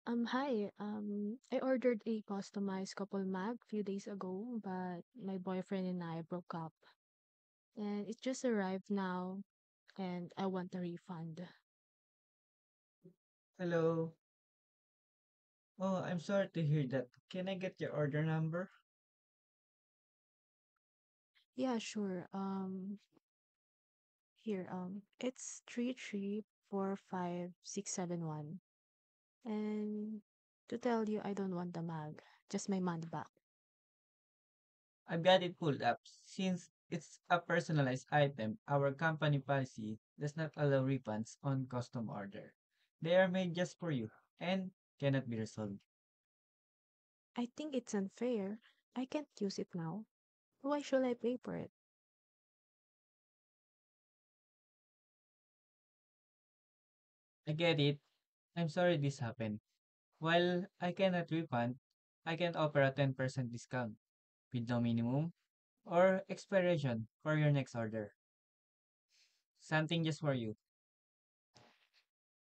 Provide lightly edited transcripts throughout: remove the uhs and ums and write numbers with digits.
Hi. I ordered a customized couple mag few days ago, but my boyfriend and I broke up. And it just arrived now, and I want a refund. Hello. Oh, I'm sorry to hear that. Can I get your order number? Yeah, sure. Here, it's 3345671. And to tell you, I don't want the mag, just my money back. I've got it pulled up. Since it's a personalized item, our company policy does not allow refunds on custom order. They are made just for you and cannot be resolved. I think it's unfair. I can't use it now. Why should I pay for it? I get it. I'm sorry this happened. While I cannot refund, I can offer a 10% discount with no minimum or expiration for your next order. Something just for you.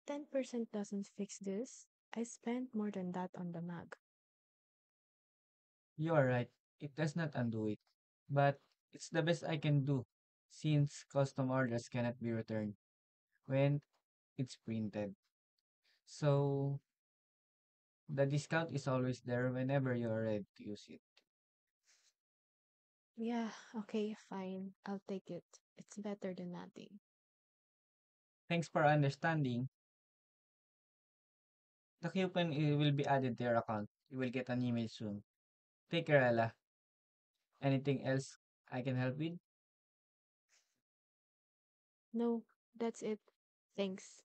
10% doesn't fix this. I spent more than that on the mag. You are right. It does not undo it. But it's the best I can do since custom orders cannot be returned when it's printed. So the discount is always there whenever you are ready to use it. Yeah, okay, fine. I'll take it. It's better than nothing. Thanks for understanding. The coupon will be added to your account. You will get an email soon. Take care, Ella. Anything else I can help with? No, that's it. Thanks.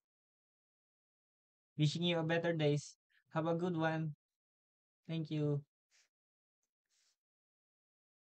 Wishing you a better days. Have a good one. Thank you.